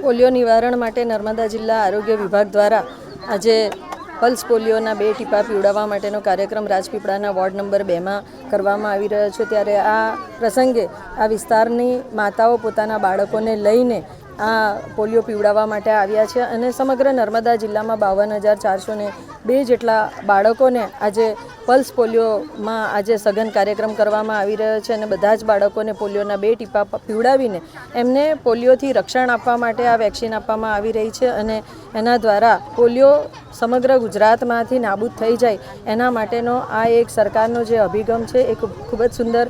Polio નિવારણ માટે નર્મદા જિલ્લા આરોગ્ય વિભાગ દ્વારા આજે પલ્સ પોલિયોના 2 ટીપા પીવડાવવા માટેનો કાર્યક્રમ રાજપીપળાના વોર્ડ નંબર 2માં કરવામાં આવી રહ્યો છે। ત્યારે આ પ્રસંગે આ વિસ્તારની માતાઓ પોતાના બાળકોને લઈને આ પોલિયો પીવડાવવા માટે આવ્યા છે અને સમગ્ર નર્મદા જિલ્લામાં 52,402 જેટલા બાળકોને આજે પલ્સ પોલિયોમાં આજે સઘન કાર્યક્રમ કરવામાં આવી રહ્યો છે અને બધા જ બાળકોને પોલિયોના 2 ટીપા પીવડાવીને એમને પોલિયોથી રક્ષણ આપવા માટે આ વેક્સિન આપવામાં આવી રહી છે અને એના દ્વારા પોલિયો સમગ્ર ગુજરાતમાંથી નાબૂદ થઈ જાય એના માટેનો આ એક સરકારનો જે અભિગમ છે એ ખૂબ જ સુંદર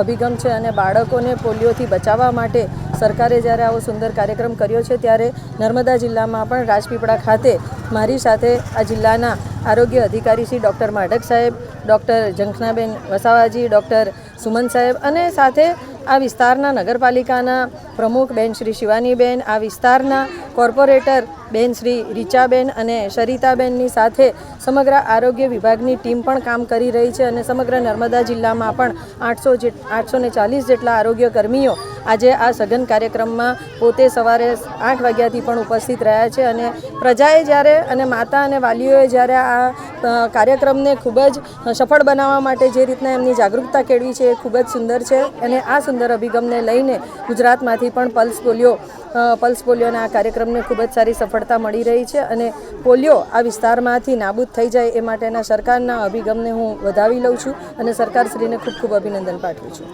અભિગમ છે અને બાળકોને પોલિયોથી બચાવવા માટે સરકારે જ્યારે આવો સુંદર કાર્યક્રમ કર્યો છે ત્યારે નર્મદા જિલ્લામાં પણ રાજપીપળા ખાતે મારી સાથે આ જિલ્લાના આરોગ્ય અધિકારી શ્રી ડૉક્ટર માઢક સાહેબ, ડૉક્ટર ઝંખનાબેન વસાવાજી, ડૉક્ટર સુમન સાહેબ અને સાથે આ વિસ્તારના નગરપાલિકાના પ્રમુખ બેન શ્રી શિવાનીબેન, આ વિસ્તારના કોર્પોરેટર બેન શ્રી રીચાબેન અને શરિતાબેનની સાથે સમગ્ર આરોગ્ય વિભાગની ટીમ પણ કામ કરી રહી છે અને સમગ્ર નર્મદા જિલ્લામાં પણ 840 જેટલા આરોગ્ય કર્મીઓ આજે આ સઘન કાર્યક્રમમાં પોતે સવારે 8 વાગ્યાથી પણ ઉપસ્થિત રહ્યા છે અને પ્રજાએ જ્યારે અને માતા અને વાલીઓએ જ્યારે આ કાર્યક્રમને ખૂબ જ સફળ બનાવવા માટે જે રીતના એમની જાગૃતતા કેળવી છે એ ખૂબ જ સુંદર છે અને આ સુંદર અભિગમને લઈને ગુજરાતમાંથી પણ પલ્સ પોલિયોના આ કાર્યક્રમને ખૂબ જ સારી સફળતા મળી રહી છે અને પોલિયો આ વિસ્તારમાંથી નાબૂદ થઈ જાય એ માટેના સરકારના અભિગમને હું વધાવી લઉં છું અને સરકારશ્રીને ખૂબ ખૂબ અભિનંદન પાઠવું છું।